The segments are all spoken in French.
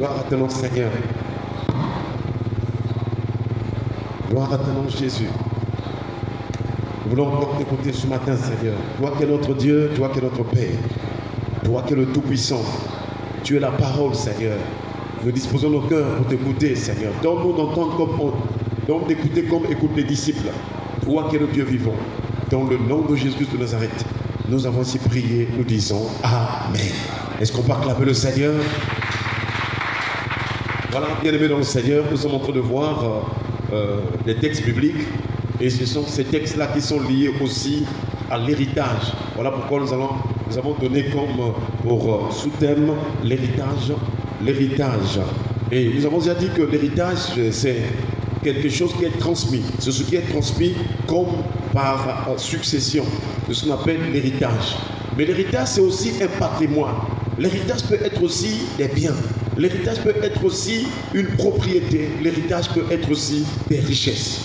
Gloire à ton nom, Seigneur. Gloire à ton nom, Jésus. Nous voulons encore t'écouter ce matin, Seigneur. Toi qui es notre Dieu, toi qui es notre Père, toi qui es le Tout-Puissant. Tu es la parole, Seigneur. Nous disposons nos cœurs pour t'écouter, Seigneur. Donne-nous d'entendre donc d'écouter comme écoutent les disciples. Toi qui es le Dieu vivant. Dans le nom de Jésus de Nazareth, nous avons ainsi prié, nous disons Amen. Est-ce qu'on peut acclamer le Seigneur? Voilà, bien-aimés dans le Seigneur, nous sommes en train de voir les textes bibliques. Et ce sont ces textes-là qui sont liés aussi à l'héritage. Voilà pourquoi nous avons donné comme pour sous-thème l'héritage. Et nous avons déjà dit que l'héritage, c'est quelque chose qui est transmis. C'est ce qui est transmis comme par succession. C'est ce qu'on appelle l'héritage. Mais l'héritage, c'est aussi un patrimoine. L'héritage peut être aussi des biens. L'héritage peut être aussi une propriété. L'héritage peut être aussi des richesses.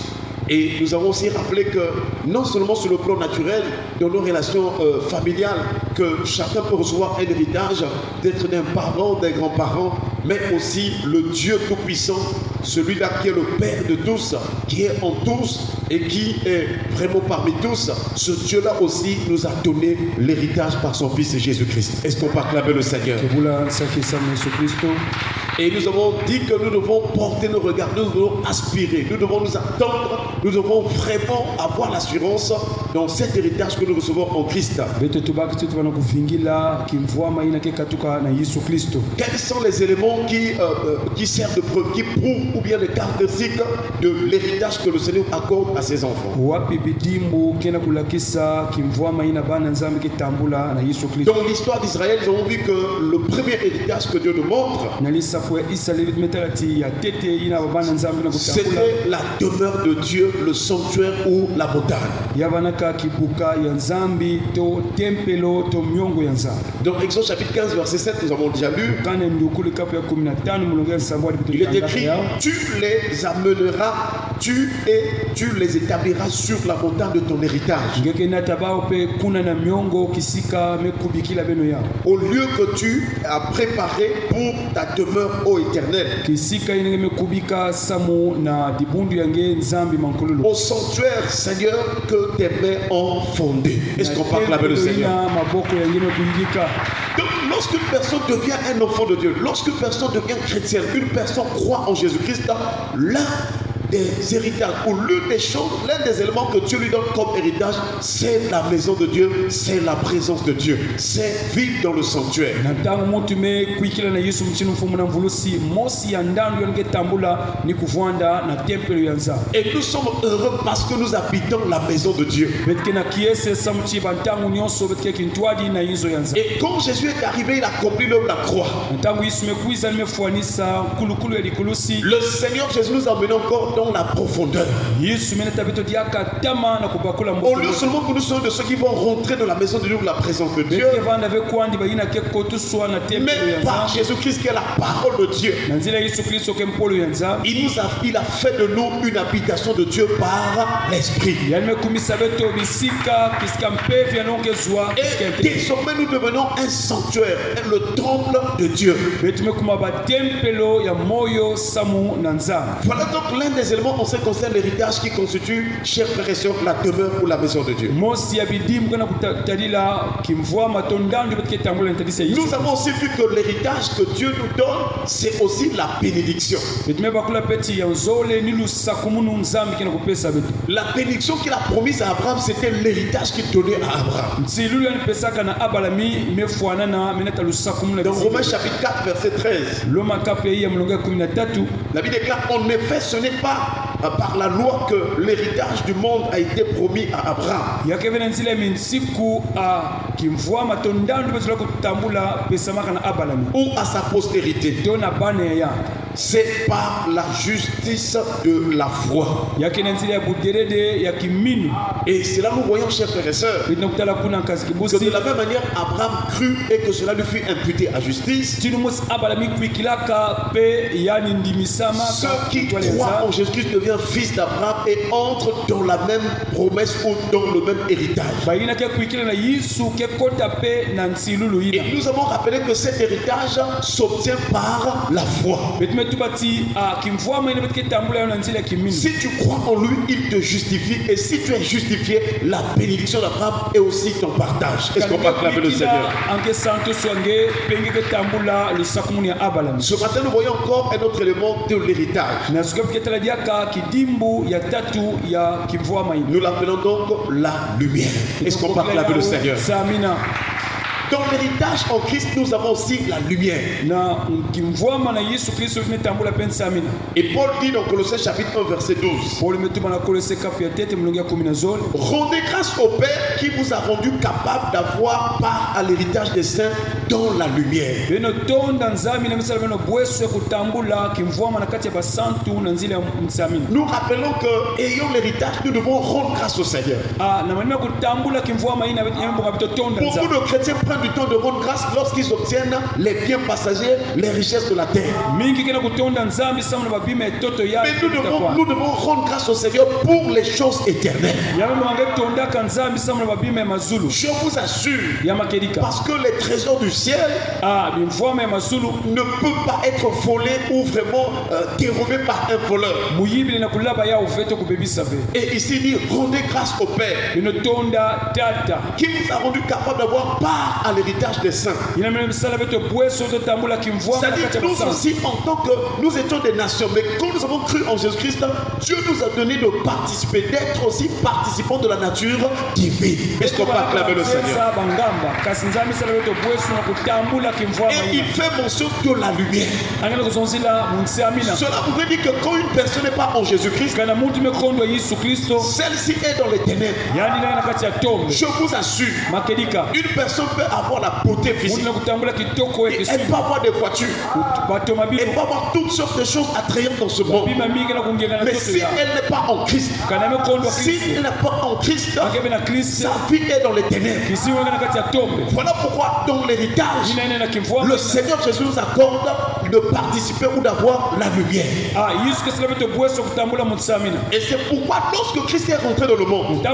Et nous avons aussi rappelé que non seulement sur le plan naturel, dans nos relations familiales, que chacun peut recevoir un héritage d'être d'un parent, d'un grand-parent, mais aussi le Dieu Tout-Puissant, celui-là qui est le Père de tous, qui est en tous et qui est vraiment parmi tous. Ce Dieu-là aussi nous a donné l'héritage par son Fils Jésus-Christ. Est-ce qu'on peut acclamer le Seigneur? Et nous avons dit que nous devons porter nos regards, nous devons aspirer, nous devons nous attendre, nous devons vraiment avoir l'assurance dans cet héritage que nous recevons en Christ. Quels sont les éléments qui servent de preuve, qui prouvent ou bien les caractéristiques de l'héritage que le Seigneur accorde à ses enfants? Dans l'histoire d'Israël, nous avons vu que le premier héritage que Dieu nous montre, c'était la demeure de Dieu, le sanctuaire ou la montagne. Dans Exode chapitre 15 verset 7, nous avons déjà lu, il est écrit, tu les amèneras, tu les établiras sur la montagne de ton héritage. Au lieu que tu as préparé pour ta demeure, ô Éternel. Au sanctuaire, Seigneur, que tes mains ont fondé. Est-ce qu'on peut acclamer le Seigneur? Donc, lorsqu'une personne devient un enfant de Dieu, lorsqu'une personne devient chrétienne, une personne croit en Jésus-Christ, là, des héritages ou l'une des choses, l'un des éléments que Dieu lui donne comme héritage, c'est la maison de Dieu, c'est la présence de Dieu, c'est vivre dans le sanctuaire. Et nous sommes heureux parce que nous habitons la maison de Dieu. Et quand Jésus est arrivé, il a accompli l'œuvre de la croix. Le Seigneur Jésus nous a amené encore dans la profondeur. Au lieu seulement que nous soyons de ceux qui vont rentrer dans la maison de Dieu, la présence de Dieu, mais par Jésus-Christ qui est la parole de Dieu, il a fait de nous une habitation de Dieu par l'Esprit. Et désormais nous devenons un sanctuaire, le temple de Dieu. Voilà donc l'un des éléments en ce qui concerne l'héritage qui constitue, chers frères et sœurs, la demeure ou la maison de Dieu. Nous avons aussi vu que l'héritage que Dieu nous donne, c'est aussi la bénédiction. La bénédiction qu'il a promise à Abraham, c'était l'héritage qu'il donnait à Abraham. Dans Romains chapitre 4 verset 13, la Bible déclare, en effet, ce n'est pas par la loi que l'héritage du monde a été promis à Abraham, ou à sa postérité. c'est par la justice de la foi. Et c'est là nous voyons, chers frères et sœurs, que de la même manière, Abraham crut et que cela lui fut imputé à justice. Ceux qui croient en Jésus-Christ deviennent fils d'Abraham et entrent dans la même promesse ou dans le même héritage. Et nous avons rappelé que cet héritage s'obtient par la foi. Si tu crois en lui, il te justifie. Et si tu es justifié, la bénédiction d'Abraham est aussi ton partage. Est-ce qu'on peut acclamer le Seigneur? Ce matin, nous voyons encore un autre élément de l'héritage. Nous l'appelons donc la lumière. Est-ce qu'on peut acclamer le Seigneur? Dans l'héritage en Christ, nous avons aussi la lumière. Et Paul dit dans Colossiens chapitre 1 verset 12. Rendez grâce au Père qui vous a rendu capable d'avoir part à l'héritage des saints dans la lumière. Nous rappelons que ayant l'héritage, nous devons rendre grâce au Seigneur. Beaucoup de chrétiens prennent du temps de rendre grâce lorsqu'ils obtiennent les biens passagers, les richesses de la terre. Mais nous devons rendre grâce au Seigneur pour les choses éternelles. Je vous assure, parce que les trésors du ciel ne peuvent pas être volés ou vraiment dérobés par un voleur. Et ici il dit rendez grâce au Père qui vous a rendu capable d'avoir part à l'héritage des saints. C'est-à-dire nous aussi, en tant que nous étions des nations, mais quand nous avons cru en Jésus-Christ, Dieu nous a donné de participer, d'être aussi participants de la nature divine. Est-ce qu'on peut acclamer le Seigneur? Et il fait mention de la lumière. Cela voudrait dire que quand une personne n'est pas en Jésus-Christ, celle-ci est dans les ténèbres. Je vous assure, une personne peut avoir la beauté physique, elle peut avoir des voitures, elle peut avoir toutes sortes de choses attrayantes dans ce monde. Mais si elle n'est pas en Christ, si elle n'est pas en Christ, sa vie est dans les ténèbres. Voilà pourquoi dans l'héritage, le Seigneur Jésus nous accorde de participer ou d'avoir la lumière. Et c'est pourquoi lorsque Christ est rentré dans le monde, il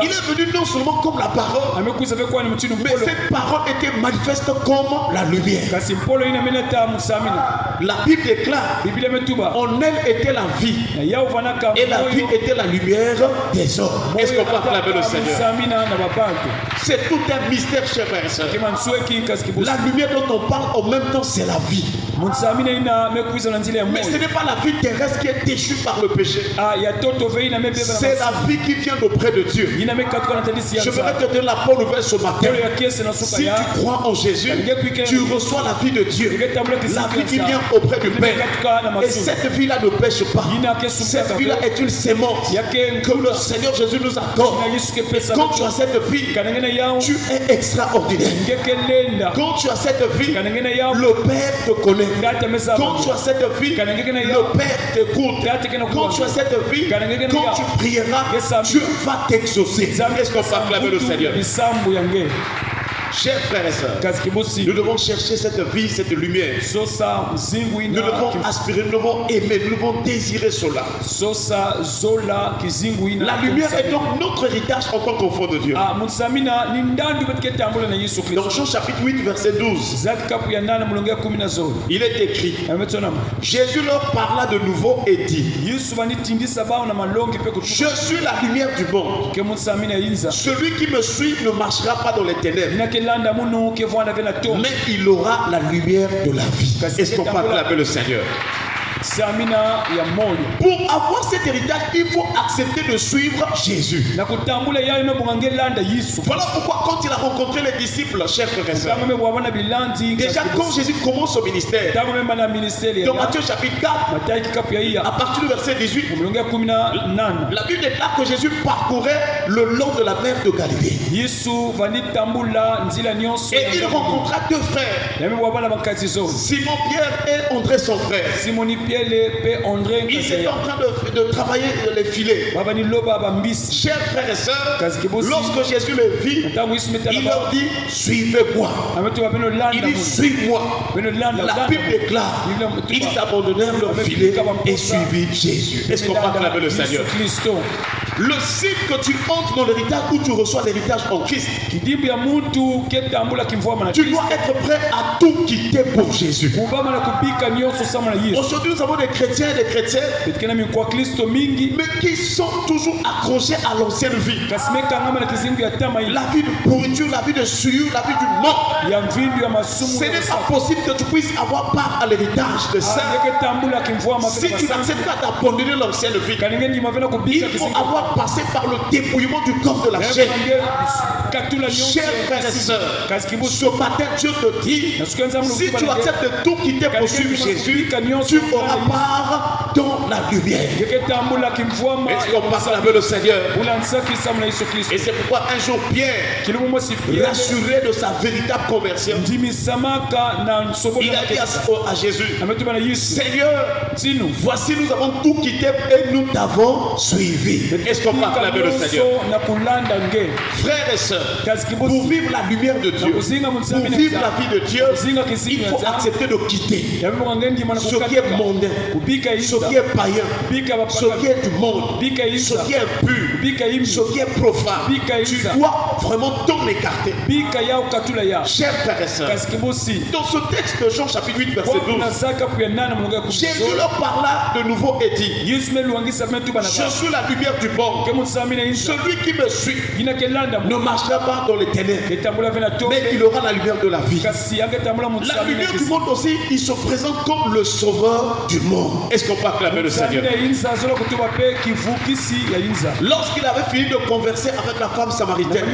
est venu non seulement comme la parole, mais cette parole était manifeste comme la lumière. La Bible déclare, en elle était la vie, et la vie était la lumière des hommes. Est-ce qu'on peut acclamer le Seigneur? C'est tout un mystère, chers frères et sœurs. La lumière dont on parle en même temps, c'est la vie. Mais ce n'est pas la vie terrestre qui est déchue par le péché. C'est la vie qui vient d'auprès de Dieu. Je voudrais te donner la bonne nouvelle ce matin. Si tu crois en Jésus, tu reçois la vie de Dieu. La vie qui vient auprès du Père. Et cette vie-là ne pêche pas. Cette vie-là est une sémence que le Seigneur Jésus nous accorde. Quand tu as cette vie, tu es extraordinaire. Quand tu as cette vie, le Père te connaît. Quand tu as cette vie, le Père t'écoute. Quand tu as cette vie, quand tu prieras, Dieu va t'exaucer. Est-ce qu'on peut acclamer le Seigneur? Chers frères et sœurs, nous devons chercher cette vie, cette lumière. Nous devons aspirer, nous devons aimer, nous devons désirer cela. La lumière est donc notre héritage en tant qu'enfant de Dieu. Dans Jean chapitre 8 verset 12, il est écrit, Jésus leur parla de nouveau et dit, je suis la lumière du monde. Celui qui me suit ne marchera pas dans les ténèbres, mais il aura la lumière de la vie. Est-ce qu'on peut acclamer le Seigneur? Samina ya moyo. Pour avoir cet héritage, il faut accepter de suivre Jésus. Na kutambula yale no bungangelanda Yesu. Voilà pourquoi quand il a rencontré les disciples, chers frères et sœurs, Kama bwana bilandi. déjà quand Jésus commence au ministère, Kama memba na ministeri. dans Matthieu chapitre 4, Mathayo kikapu ya iya. à partir du verset 18, Mulonga 18. la Bible déclare que Jésus parcourait le long de la mer de Galilée. Yesu vani tambula nzila nyonso. Et il rencontra deux frères, Yame bwana bakatizo. Simon Pierre et André son frère. Simoni Pierre pe André. Ils étaient en train de travailler les filets. Bavani loba bambisi. Chers frères et sœurs, lorsque Jésus les vit, il leur dit, suivez-moi. Il dit, suis-moi. La Bible déclare, ils abandonnèrent leur filet et suivirent Jésus. Est-ce qu'on parle avec le Seigneur? Le signe que tu entres dans l'héritage où tu reçois l'héritage en Christ, tu dois être prêt à tout quitter pour Jésus. Aujourd'hui, nous avons des chrétiens et des chrétiennes, mais qui sont toujours accrochés à l'ancienne vie. La vie de pourriture, la vie de souillure, la vie du manque. Ce n'est pas possible que tu puisses avoir part à l'héritage de ça. Si tu n'acceptes pas d'abandonner l'ancienne vie, il faut avoir passé par le dépouillement du corps de la chair. Chers frères et sœurs, ce matin Dieu te dit, si tu acceptes de tout quitter pour suivre Jésus, tu auras part dans la lumière. Est-ce qu'on parle avec le Seigneur? Et c'est pourquoi un jour Pierre, rassuré de sa véritable conversion, il a dit à Jésus, Seigneur, voici nous avons tout quitté et nous t'avons suivi. Est-ce qu'on parle avec le Seigneur? Frères et sœurs, pour vivre la lumière de Dieu, pour vivre la vie de Dieu, il faut accepter de quitter ce qui est mondain, ce qui est païen, ce qui est du monde, ce qui est impur, ce qui est profane. Tu dois vraiment t'en écarter. Chers frères et sœurs, dans ce texte de Jean chapitre 8 verset 12, Jésus leur parla de nouveau et dit, je suis la lumière du monde. Celui qui me suit ne marchera pas dans les ténèbres, mais il aura la lumière de la vie. La lumière du monde aussi, il se présente comme le sauveur du monde. Est-ce qu'on peut acclamer le Seigneur? Lorsqu'il avait fini de converser avec la femme samaritaine,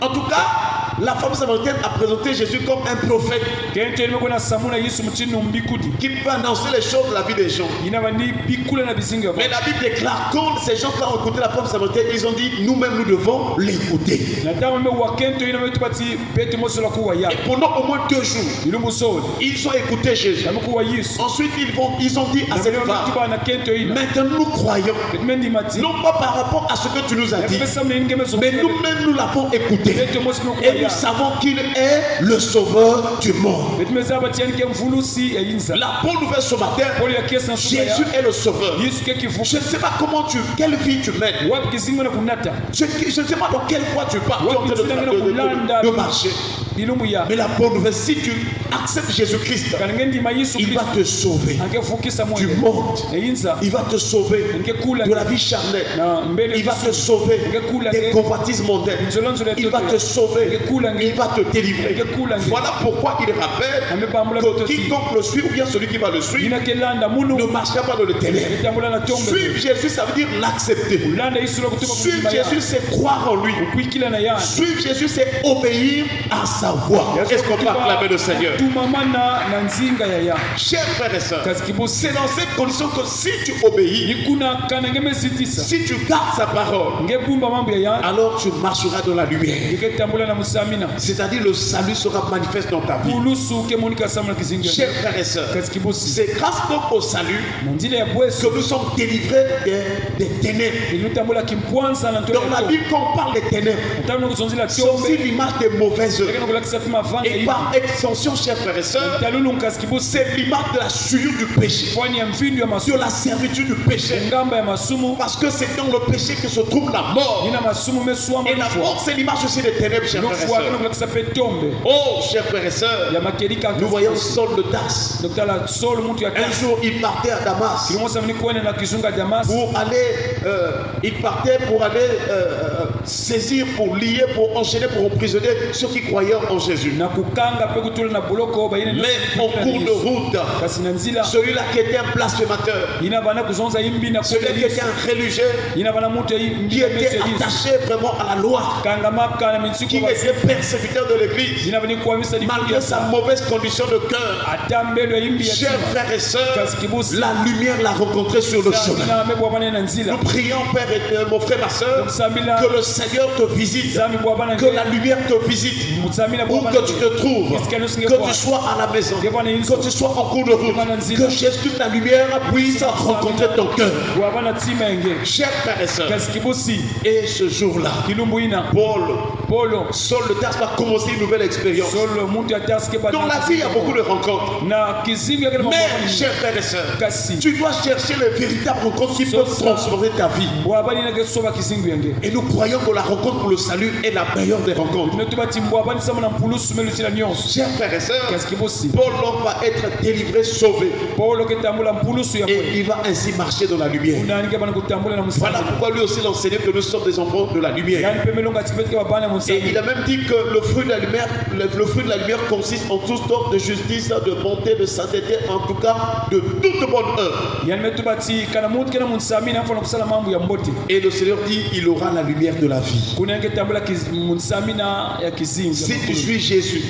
en tout cas, la femme samaritaine a présenté Jésus comme un prophète qui peut annoncer les choses de la vie des gens. Mais la Bible déclare, quand ces gens ont écouté la femme samaritaine, ils ont dit, nous-mêmes nous devons l'écouter. Et pendant au moins 2 jours, ils ont écouté Jésus. Ensuite, ils ont dit à cette femme, maintenant nous croyons, non pas par rapport à ce que tu nous as dit, mais nous-mêmes nous l'avons écouté. Et nous savons qu'il est le sauveur du monde. La bonne nouvelle ce matin, Jésus est le sauveur. Je ne sais pas quelle vie tu mènes. Je ne sais pas dans quelle voie tu pars. Tu es en train de marcher. Mais la bonne nouvelle, si tu acceptes Jésus-Christ, il va te sauver du monde. Il va te sauver de la vie charnelle. Il va te sauver des convoitises mondaines. Il va te sauver. Il va te délivrer. Voilà pourquoi il rappelle que quiconque le suit, ou bien celui qui va le suivre, ne marchera pas dans le ténèbres. Suivre Jésus, ça veut dire l'accepter. Suivre Jésus, c'est croire en lui. Suivre Jésus, c'est obéir à sa voix. Est-ce qu'on peut acclamer le Seigneur? Chers frères et sœurs, c'est dans cette condition que si tu obéis, si tu gardes sa parole, alors tu marcheras dans la lumière. C'est-à-dire le salut sera manifeste dans ta vie. Chers frères et sœurs, c'est grâce donc au salut que nous sommes délivrés des ténèbres. Dans la Bible, quand on parle des ténèbres, c'est aussi l'image des mauvaises œuvres. Et par extension, chers frères et sœurs, c'est l'image de la souillure du péché, de la servitude du péché. Parce que c'est dans le péché que se trouve la mort. Et la mort, c'est l'image aussi des ténèbres, chers frères et sœurs. Oh, chers frères et sœurs, nous voyons Saul de Tarse. Un jour, il partait à Damas pour aller, saisir, pour lier, pour enchaîner, pour emprisonner ceux qui croyaient en Jésus. na kukanga pe kutula na buloko bayine Mais en cours de route, kasi na nzila celui-là qui était un blasphémateur, ina bana kuzonza imbi na celui qui était un religieux, ina bana mute qui était attaché vraiment à la loi, kanga maka na qui mitsuko était persécuteur de l'église, ina bani kuamisa di malgré sa mauvaise condition de cœur. atambelo imbi ya Chers frères et sœurs, kasi kibusi la lumière l'a rencontré sur le chemin. na mebwa bana na nzila Nous prions, Père et mon frère, ma soeur, samila que le Seigneur te visite, zami bwa bana que la lumière te visite, musamila où bwa bana que tu te trouves, que tu sois à la maison, que tu sois en cours de route, que Jésus, ta lumière, puisse rencontrer ton cœur. bwa bana tima enge Chers frères et sœurs, kasi kibusi et ce jour-là, kilumbu ina Paul, Saul le Tarse va commencer une nouvelle expérience. solo muntu ataske bana Dans la vie, il y a beaucoup de rencontres. na kizinga kile Mais, chers frères et sœurs, kasi tu dois chercher les véritables rencontres qui peuvent transformer ta vie. bwa bani na kesoba kizingu yange Et nous croyons que la rencontre pour le salut est la meilleure des rencontres. ne tuba timbwa bani sama na mpulusu melu tila nyonso Chers frères et sœurs, kasi kibusi Paul va être délivré, sauvé. paulo ketambula mpulusu ya Et il va ainsi marcher dans la lumière. unaandika bana kutambula na Voilà musala pourquoi lui aussi l'enseignait que nous sommes des enfants de la lumière. yani pemelonga tikipetike babana Et musala il a même dit que le fruit de la lumière, le fruit de la lumière consiste en toute sorte de justice, de bonté, de sainteté, en tout cas de toute bonne œuvre. yani metuba ti kana muntu kena munsami na mfano kusala mambo ya mbote Et le Seigneur dit, il aura la lumière de la vie. kuna yange tambula munsami na ya kizinga Si tu suis Jésus,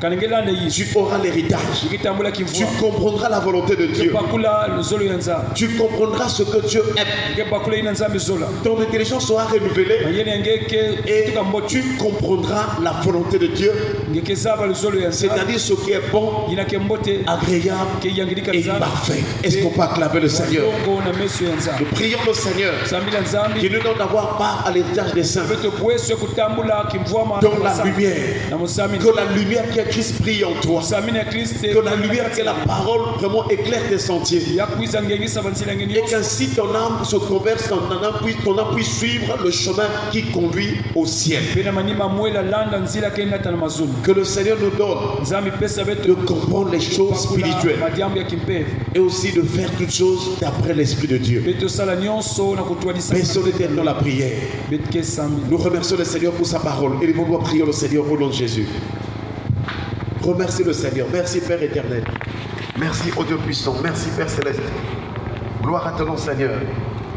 kana ngelanda yi tu auras l'héritage. ikitambula Tu kivua comprendras la volonté de Dieu. bakula zolo ya nzambe Tu comprendras ce que Dieu aime. ke bakula ina nzambe zola Ton intelligence sera renouvelée. yene yange ke Et tuka mbote tu comprendras la volonté de Dieu, ngeke zaba zolo ya nzambe c'est-à-dire ce qui est bon, ina ke mbote agréable ke yangilika et nzambe parfait. Est-ce qu'on peut acclamer le Seigneur? longo na meso ya nzambe Nous prions le Seigneur sambila nzambe qui nous donne d'avoir part à l'héritage des saints beto bweso kutambula kimvua dans la lumière. na musami Que la lumière qui est Christ brille en toi. musami na Christ Que la lumière qui est la parole vraiment éclaire tes sentiers. ya kuiza ngengisa banzila ngeni Et qu'ainsi ton âme se converse, ton âme puisse suivre le chemin qui conduit au ciel. pena manima mwela landa nzila kenda tana mazulu Que le Seigneur nous donne nzambe pesa de beto comprendre les choses spirituelles madiambo ya kimpevu et aussi de faire toutes choses d'après l'Esprit de Dieu. beto sala nyonso na kutwalisa Baissons les têtes dans la prière. betke sambi Nous remercions le Seigneur pour sa parole et nous allons prier le Seigneur au nom de Jésus. Remercie le Seigneur. Merci Père éternel. Merci, ô Dieu puissant. Merci Père céleste. Gloire à ton nom, Seigneur.